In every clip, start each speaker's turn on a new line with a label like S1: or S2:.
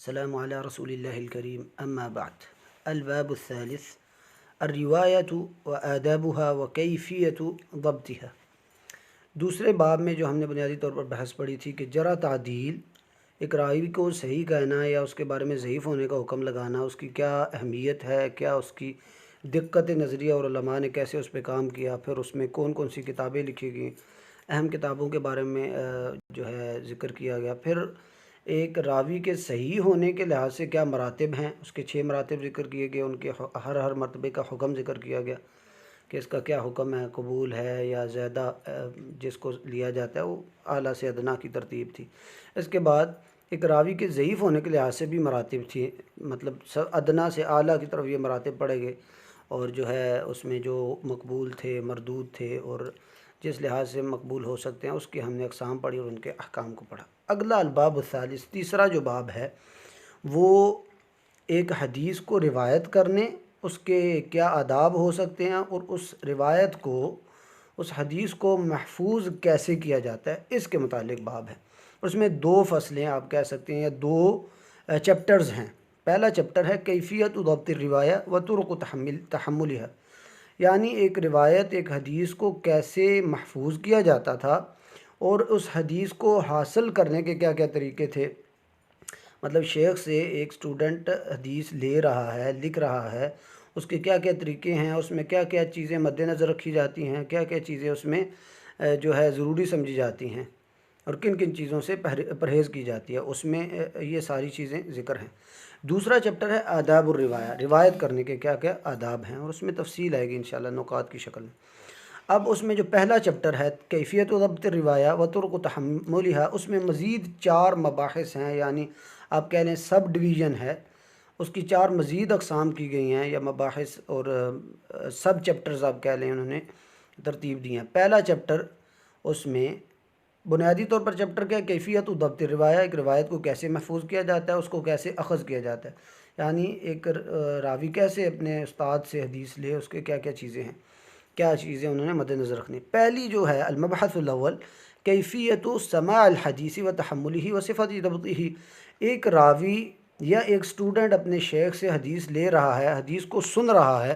S1: السلام علی رسول اللہ الکریم اما بعد الباب الثالث الروایت و آدابها و کیفیت ضبطها۔ دوسرے باب میں جو ہم نے بنیادی طور پر بحث پڑھی تھی کہ جرح تعدیل ایک راوی کو صحیح کہنا یا اس کے بارے میں ضعیف ہونے کا حکم لگانا، اس کی کیا اہمیت ہے، کیا اس کی دقت نظریہ اور علماء نے کیسے اس پہ کام کیا، پھر اس میں کون کون سی کتابیں لکھی گئیں، اہم کتابوں کے بارے میں جو ہے ذکر کیا گیا۔ پھر ایک راوی کے صحیح ہونے کے لحاظ سے کیا مراتب ہیں، اس کے 6 مراتب ذکر کیے گئے، ان کے ہر مرتبے کا حکم ذکر کیا گیا کہ اس کا کیا حکم ہے، قبول ہے یا زیادہ جس کو لیا جاتا ہے وہ اعلیٰ سے ادنا کی ترتیب تھی۔ اس کے بعد ایک راوی کے ضعیف ہونے کے لحاظ سے بھی مراتب تھی، مطلب ادنا سے اعلیٰ کی طرف یہ مراتب پڑے گئے، اور جو ہے اس میں جو مقبول تھے، مردود تھے، اور جس لحاظ سے مقبول ہو سکتے ہیں اس کی ہم نے اقسام پڑھی اور ان کے احکام کو پڑھا۔ اگلا الباب الثالث، تیسرا جو باب ہے وہ ایک حدیث کو روایت کرنے، اس کے کیا آداب ہو سکتے ہیں، اور اس روایت کو، اس حدیث کو محفوظ کیسے کیا جاتا ہے، اس کے متعلق باب ہے۔ اس میں 2 فصلیں آپ کہہ سکتے ہیں یا 2 چیپٹرز ہیں۔ پہلا چیپٹر ہے کیفیت ضبط الروایہ و طرق تحملها، یعنی ایک روایت، ایک حدیث کو کیسے محفوظ کیا جاتا تھا اور اس حدیث کو حاصل کرنے کے کیا کیا طریقے تھے۔ مطلب شیخ سے ایک سٹوڈنٹ حدیث لے رہا ہے، لکھ رہا ہے، اس کے کیا کیا طریقے ہیں، اس میں کیا کیا چیزیں مد نظر رکھی جاتی ہیں، کیا کیا چیزیں اس میں جو ہے ضروری سمجھی جاتی ہیں، اور کن کن چیزوں سے پرہیز کی جاتی ہے، اس میں یہ ساری چیزیں ذکر ہیں۔ دوسرا چیپٹر ہے آداب الروایہ، روایت کرنے کے کیا کیا آداب ہیں، اور اس میں تفصیل آئے گی انشاءاللہ نکات کی شکل میں۔ اب اس میں جو پہلا چیپٹر ہے کیفیت ضبط الروایہ و طرق تحملها، اس میں مزید 4 مباحث ہیں، یعنی آپ کہہ لیں سب ڈویژن ہے، اس کی 4 مزید اقسام کی گئی ہیں یا مباحث اور سب چیپٹرز آپ کہہ لیں، انہوں نے ترتیب دی ہیں۔ پہلا چیپٹر، اس میں بنیادی طور پر چیپٹر کیا ہے، کیفیت ضبط الروایہ، ایک روایت کو کیسے محفوظ کیا جاتا ہے، اس کو کیسے اخذ کیا جاتا ہے، یعنی ایک راوی کیسے اپنے استاد سے حدیث لے، اس کے کیا کیا چیزیں ہیں، کیا چیزیں انہوں نے مد نظر رکھنی۔ پہلی جو ہے المبحث الاول کیفیت سماع الحدیث و تحملہ و صفت ضبطہ، ایک راوی یا ایک سٹوڈنٹ اپنے شیخ سے حدیث لے رہا ہے، حدیث کو سن رہا ہے،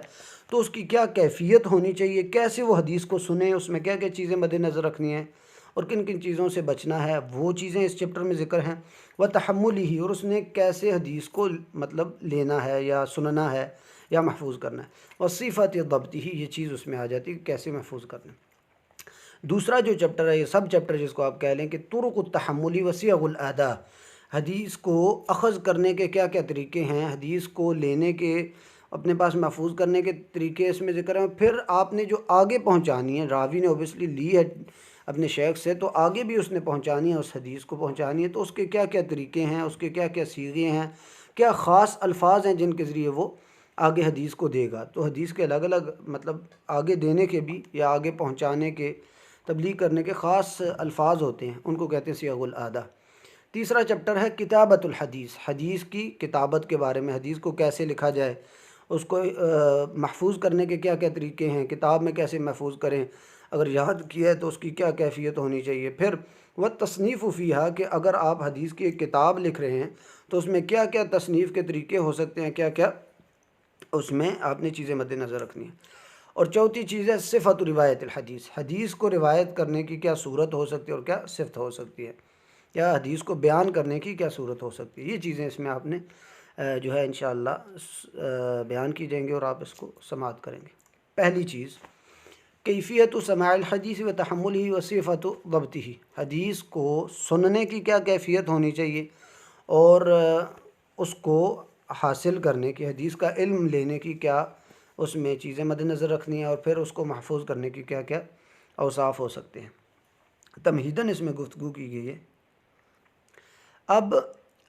S1: تو اس کی کیا کیفیت ہونی چاہیے، کیسے وہ حدیث کو سنے، اس میں کیا کیا چیزیں مد نظر رکھنی ہیں اور کن کن چیزوں سے بچنا ہے، وہ چیزیں اس چیپٹر میں ذکر ہیں۔ وہ تحملہ، اور اس نے کیسے حدیث کو مطلب لینا ہے یا سننا ہے یا محفوظ کرنا ہے، اور صفت ضبطہ، یہ چیز اس میں آ جاتی ہے کہ کیسے محفوظ کرنا ہے۔ دوسرا جو چیپٹر ہے، یہ سب چیپٹر جس کو آپ کہہ لیں کہ طرق التحمل و صیغ الاداء، حدیث کو اخذ کرنے کے کیا کیا طریقے ہیں، حدیث کو لینے کے، اپنے پاس محفوظ کرنے کے طریقے اس میں ذکر ہیں۔ پھر آپ نے جو آگے پہنچانی ہے، راوی نے اوبیسلی لی ہے اپنے شیخ سے، تو آگے بھی اس نے پہنچانی ہے، اس حدیث کو پہنچانی ہے، تو اس کے کیا کیا طریقے ہیں، اس کے کیا کیا صیغے ہیں، کیا خاص الفاظ ہیں جن کے ذریعے وہ آگے حدیث کو دے گا۔ تو حدیث کے الگ الگ مطلب آگے دینے کے بھی یا آگے پہنچانے کے، تبلیغ کرنے کے خاص الفاظ ہوتے ہیں، ان کو کہتے ہیں صیغ الاداء۔ تیسرا چیپٹر ہے کتابت الحدیث، حدیث کی کتابت کے بارے میں، حدیث کو کیسے لکھا جائے، اس کو محفوظ کرنے کے کیا کیا طریقے ہیں، کتاب میں کیسے محفوظ کریں، اگر یاد کیا ہے تو اس کی کیا کیفیت ہونی چاہیے۔ پھر وہ تصنیف فیہا، کہ اگر آپ حدیث کی ایک کتاب لکھ رہے ہیں تو اس میں کیا کیا تصنیف کے طریقے ہو سکتے ہیں، کیا کیا اس میں آپ نے چیزیں مد نظر رکھنی ہیں۔ اور چوتھی چیز ہے صفت روایت الحدیث، حدیث کو روایت کرنے کی کیا صورت ہو سکتی ہے اور کیا صفت ہو سکتی ہے، یا حدیث کو بیان کرنے کی کیا صورت ہو سکتی ہے۔ یہ چیزیں اس میں آپ نے جو ہے انشاءاللہ بیان کی جائیں گے اور آپ اس کو سماعت کریں گے۔ پہلی چیز کیفیت سماع الحدیث و تحملہ و صفت ضبطہ، حدیث کو سننے کی کیا کیفیت ہونی چاہیے اور اس کو حاصل کرنے کی، حدیث کا علم لینے کی کیا اس میں چیزیں مد نظر رکھنی ہیں، اور پھر اس کو محفوظ کرنے کی کیا کیا اوصاف ہو سکتے ہیں۔ تمہیداً اس میں گفتگو کی گئی ہے۔ اب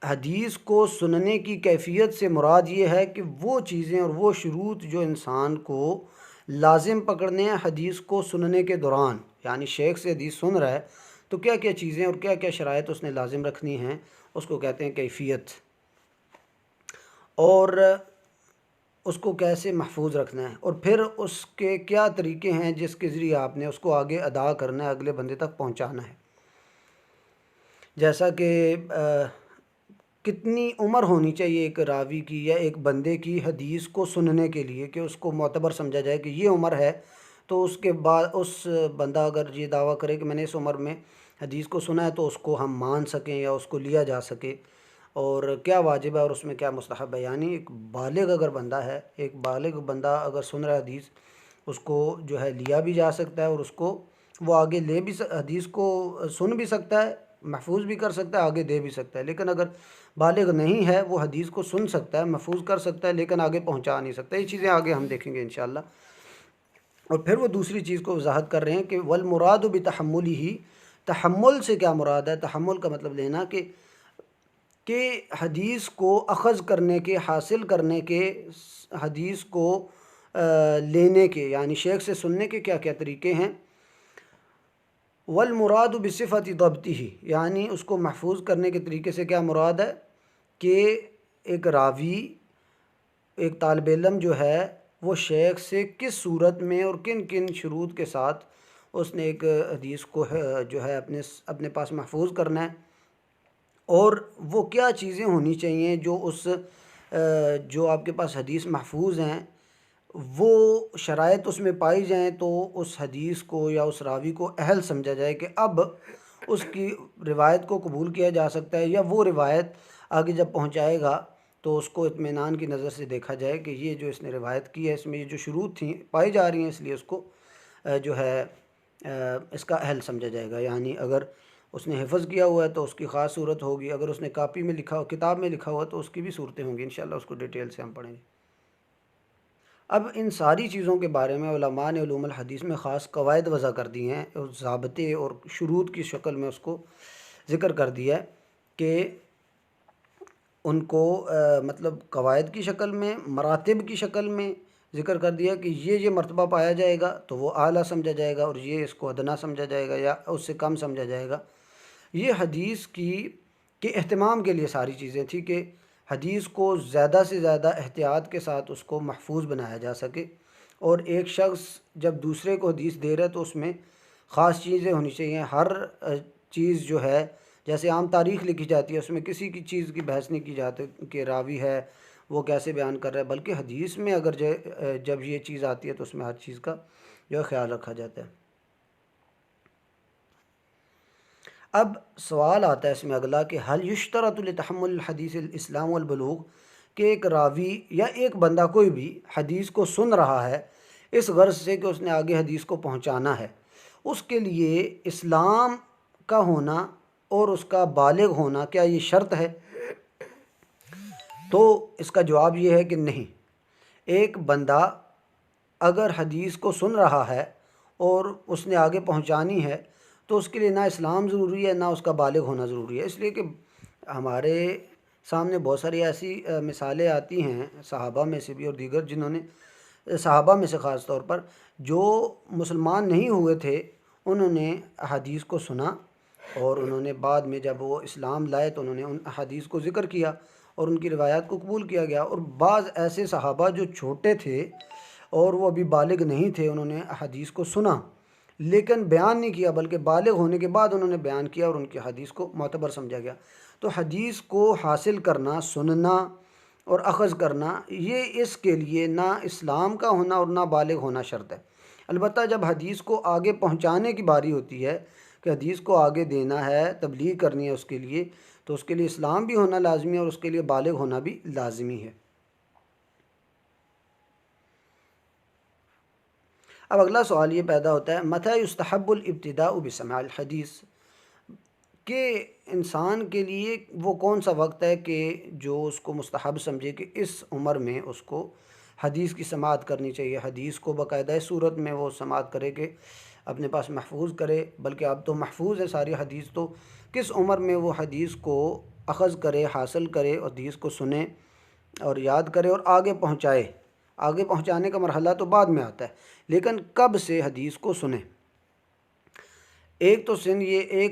S1: حدیث کو سننے کی کیفیت سے مراد یہ ہے کہ وہ چیزیں اور وہ شروط جو انسان کو لازم پکڑنے ہیں حدیث کو سننے کے دوران، یعنی شیخ سے حدیث سن رہا ہے تو کیا کیا چیزیں اور کیا کیا شرائط اس نے لازم رکھنی ہیں، اس کو کہتے ہیں کیفیت، اور اس کو کیسے محفوظ رکھنا ہے، اور پھر اس کے کیا طریقے ہیں جس کے ذریعے آپ نے اس کو آگے ادا کرنا ہے، اگلے بندے تک پہنچانا ہے۔ جیسا کہ کتنی عمر ہونی چاہیے ایک راوی کی یا ایک بندے کی حدیث کو سننے کے لیے کہ اس کو معتبر سمجھا جائے کہ یہ عمر ہے، تو اس کے بعد اس بندہ اگر یہ دعویٰ کرے کہ میں نے اس عمر میں حدیث کو سنا ہے تو اس کو ہم مان سکیں یا اس کو لیا جا سکے، اور کیا واجب ہے اور اس میں کیا مستحب ہے؟ یعنی ایک بالغ اگر بندہ ہے، ایک بالغ بندہ اگر سن رہا ہے حدیث، اس کو جو ہے لیا بھی جا سکتا ہے، اور اس کو وہ آگے لے بھی حدیث کو سن بھی سکتا ہے، محفوظ بھی کر سکتا ہے، آگے دے بھی سکتا ہے۔ لیکن اگر بالغ نہیں ہے، وہ حدیث کو سن سکتا ہے، محفوظ کر سکتا ہے، لیکن آگے پہنچا نہیں سکتا۔ یہ چیزیں آگے ہم دیکھیں گے انشاءاللہ۔ اور پھر وہ دوسری چیز کو وضاحت کر رہے ہیں کہ والمراد بتحملہ، تحمل سے کیا مراد ہے؟ تحمل کا مطلب لینا کہ حدیث کو اخذ کرنے کے، حاصل کرنے کے، حدیث کو لینے کے، یعنی شیخ سے سننے کے کیا کیا طریقے ہیں۔ والمراد بصفت ضبطہ، یعنی اس کو محفوظ کرنے کے طریقے سے کیا مراد ہے کہ ایک راوی، ایک طالب علم جو ہے وہ شیخ سے کس صورت میں اور کن کن شروط کے ساتھ اس نے ایک حدیث کو جو ہے اپنے پاس محفوظ کرنا ہے، اور وہ کیا چیزیں ہونی چاہیے جو جو آپ کے پاس حدیث محفوظ ہیں، وہ شرائط اس میں پائی جائیں تو اس حدیث کو یا اس راوی کو اہل سمجھا جائے کہ اب اس کی روایت کو قبول کیا جا سکتا ہے، یا وہ روایت آگے جب پہنچائے گا تو اس کو اطمینان کی نظر سے دیکھا جائے کہ یہ جو اس نے روایت کی ہے اس میں یہ جو شروط تھیں پائی جا رہی ہیں، اس لیے اس کو جو ہے اس کا اہل سمجھا جائے گا۔ یعنی اگر اس نے حفظ کیا ہوا ہے تو اس کی خاص صورت ہوگی، اگر اس نے کاپی میں لکھا ہو، کتاب میں لکھا ہوا تو اس کی بھی صورتیں ہوں گی، انشاءاللہ اس کو ڈیٹیل سے ہم پڑھیں گے۔ اب ان ساری چیزوں کے بارے میں علماء نے علوم الحدیث میں خاص قواعد وضع کر دی ہیں، اور ضابطے اور شروط کی شکل میں اس کو ذکر کر دیا ہے کہ ان کو مطلب قواعد کی شکل میں، مراتب کی شکل میں ذکر کر دیا کہ یہ مرتبہ پایا جائے گا تو وہ اعلیٰ سمجھا جائے گا، اور یہ اس کو ادنا سمجھا جائے گا یا اس سے کم سمجھا جائے گا۔ یہ حدیث کے اہتمام کے لیے ساری چیزیں تھیں کہ حدیث کو زیادہ سے زیادہ احتیاط کے ساتھ اس کو محفوظ بنایا جا سکے، اور ایک شخص جب دوسرے کو حدیث دے رہا ہے تو اس میں خاص چیزیں ہونی چاہیے۔ ہر چیز جو ہے، جیسے عام تاریخ لکھی جاتی ہے، اس میں کسی کی چیز کی بحث نہیں کی جاتی کہ راوی ہے وہ کیسے بیان کر رہا ہے، بلکہ حدیث میں اگر جب یہ چیز آتی ہے تو اس میں ہر چیز کا جو ہے خیال رکھا جاتا ہے۔ اب سوال آتا ہے اس میں اگلا کہ حل یشترط لتحمل الحدیث الاسلام والبلوغ، کہ ایک راوی یا ایک بندہ کوئی بھی حدیث کو سن رہا ہے اس غرض سے کہ اس نے آگے حدیث کو پہنچانا ہے، اس کے لیے اسلام کا ہونا اور اس کا بالغ ہونا کیا یہ شرط ہے؟ تو اس کا جواب یہ ہے کہ نہیں۔ ایک بندہ اگر حدیث کو سن رہا ہے اور اس نے آگے پہنچانی ہے تو اس کے لیے نہ اسلام ضروری ہے نہ اس کا بالغ ہونا ضروری ہے، اس لیے کہ ہمارے سامنے بہت ساری ایسی مثالیں آتی ہیں صحابہ میں سے بھی اور دیگر، جنہوں نے صحابہ میں سے خاص طور پر جو مسلمان نہیں ہوئے تھے، انہوں نے احادیث کو سنا، اور انہوں نے بعد میں جب وہ اسلام لائے تو انہوں نے ان احادیث کو ذکر کیا اور ان کی روایات کو قبول کیا گیا۔ اور بعض ایسے صحابہ جو چھوٹے تھے اور وہ ابھی بالغ نہیں تھے، انہوں نے احادیث کو سنا لیکن بیان نہیں کیا، بلکہ بالغ ہونے کے بعد انہوں نے بیان کیا اور ان کی حدیث کو معتبر سمجھا گیا۔ تو حدیث کو حاصل کرنا، سننا اور اخذ کرنا، یہ اس کے لیے نہ اسلام کا ہونا اور نہ بالغ ہونا شرط ہے۔ البتہ جب حدیث کو آگے پہنچانے کی باری ہوتی ہے کہ حدیث کو آگے دینا ہے، تبلیغ کرنی ہے اس کے لیے، تو اس کے لیے اسلام بھی ہونا لازمی ہے اور اس کے لیے بالغ ہونا بھی لازمی ہے۔ اب اگلا سوال یہ پیدا ہوتا ہے متى يستحب الابتداء بسماع الحدیث، کہ انسان کے لیے وہ کون سا وقت ہے کہ جو اس کو مستحب سمجھے کہ اس عمر میں اس کو حدیث کی سماعت کرنی چاہیے، حدیث کو باقاعدہ صورت میں وہ سماعت کرے کہ اپنے پاس محفوظ کرے، بلکہ اب تو محفوظ ہے ساری حدیث، تو کس عمر میں وہ حدیث کو اخذ کرے، حاصل کرے، حدیث کو سنے اور یاد کرے اور آگے پہنچائے۔ آگے پہنچانے کا مرحلہ تو بعد میں آتا ہے، لیکن کب سے حدیث کو سنے؟ ایک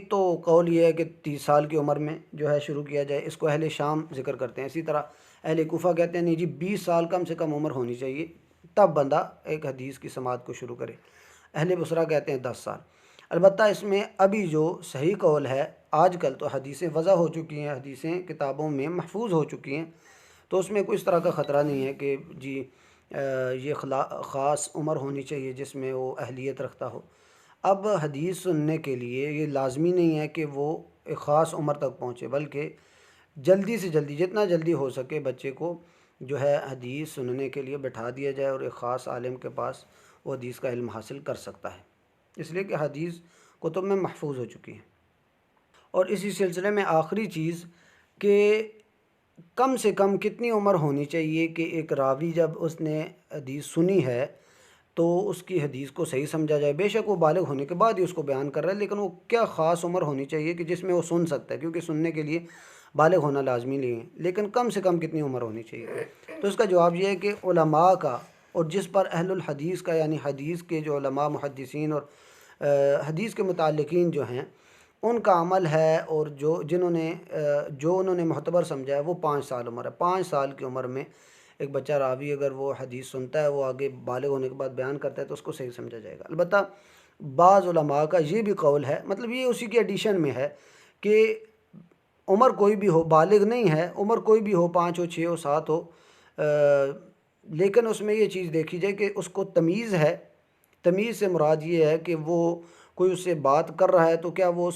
S1: تو قول یہ ہے کہ 30 سال کی عمر میں جو ہے شروع کیا جائے، اس کو اہل شام ذکر کرتے ہیں۔ اسی طرح اہل کوفہ کہتے ہیں نہیں جی 20 سال کم سے کم عمر ہونی چاہیے، تب بندہ ایک حدیث کی سماعت کو شروع کرے۔ اہل بصرہ کہتے ہیں 10 سال۔ البتہ اس میں ابھی جو صحیح قول ہے، آج کل تو حدیثیں وضع ہو چکی ہیں، حدیثیں کتابوں میں محفوظ ہو چکی ہیں، تو اس میں کوئی اس طرح کا خطرہ نہیں ہے کہ جی یہ خاص عمر ہونی چاہیے جس میں وہ اہلیت رکھتا ہو۔ اب حدیث سننے کے لیے یہ لازمی نہیں ہے کہ وہ ایک خاص عمر تک پہنچے، بلکہ جلدی سے جلدی جتنا جلدی ہو سکے بچے کو جو ہے حدیث سننے کے لیے بٹھا دیا جائے، اور ایک خاص عالم کے پاس وہ حدیث کا علم حاصل کر سکتا ہے، اس لیے کہ حدیث کتب میں محفوظ ہو چکی ہیں۔ اور اسی سلسلے میں آخری چیز کہ کم سے کم کتنی عمر ہونی چاہیے کہ ایک راوی جب اس نے حدیث سنی ہے تو اس کی حدیث کو صحیح سمجھا جائے، بے شک وہ بالغ ہونے کے بعد ہی اس کو بیان کر رہا ہے، لیکن وہ کیا خاص عمر ہونی چاہیے کہ جس میں وہ سن سکتا ہے، کیونکہ سننے کے لیے بالغ ہونا لازمی نہیں ہے، لیکن کم سے کم کتنی عمر ہونی چاہیے؟ تو اس کا جواب یہ ہے کہ علماء کا، اور جس پر اہل الحدیث کا یعنی حدیث کے جو علماء محدثین اور حدیث کے متعلقین جو ہیں ان کا عمل ہے، اور جو انہوں نے معتبر سمجھا ہے وہ 5 سال عمر ہے۔ 5 سال کی عمر میں ایک بچہ راوی اگر وہ حدیث سنتا ہے، وہ آگے بالغ ہونے کے بعد بیان کرتا ہے تو اس کو صحیح سمجھا جائے گا۔ البتہ بعض علماء کا یہ بھی قول ہے، مطلب یہ اسی کے ایڈیشن میں ہے کہ عمر کوئی بھی ہو، بالغ نہیں ہے، عمر کوئی بھی ہو، 5 ہو، 6 ہو، 7 ہو، لیکن اس میں یہ چیز دیکھی جائے کہ اس کو تمیز ہے۔ تمیز سے مراد یہ ہے کہ وہ کوئی اس سے بات کر رہا ہے تو کیا وہ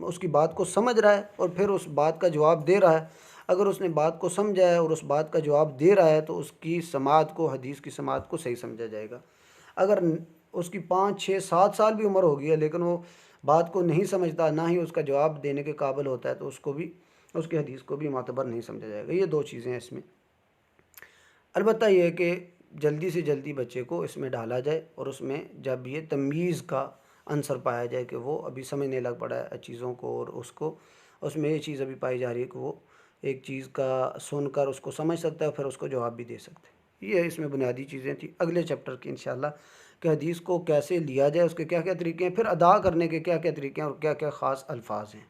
S1: اس کی بات کو سمجھ رہا ہے اور پھر اس بات کا جواب دے رہا ہے۔ اگر اس نے بات کو سمجھا ہے اور اس بات کا جواب دے رہا ہے تو اس کی سماعت کو، حدیث کی سماعت کو صحیح سمجھا جائے گا۔ اگر اس کی 5 6 7 سال بھی عمر ہو گئی ہے لیکن وہ بات کو نہیں سمجھتا، نہ ہی اس کا جواب دینے کے قابل ہوتا ہے، تو اس کی حدیث کو بھی معتبر نہیں سمجھا جائے گا۔ یہ 2 چیزیں ہیں اس میں۔ البتہ یہ ہے کہ جلدی سے جلدی بچے کو اس میں ڈالا جائے، اور اس میں جب یہ تمیز کا عنصر پایا جائے کہ وہ ابھی سمجھنے لگ پڑا ہے چیزوں کو، اور اس میں یہ چیز ابھی پائی جا رہی ہے کہ وہ ایک چیز کا سن کر اس کو سمجھ سکتا ہے، پھر اس کو جواب بھی دے سکتا ہے۔ یہ اس میں بنیادی چیزیں تھیں۔ اگلے چیپٹر کی انشاءاللہ کہ حدیث کو کیسے لیا جائے، اس کے کیا کیا طریقے ہیں، پھر ادا کرنے کے کیا کیا طریقے ہیں اور کیا کیا خاص الفاظ ہیں۔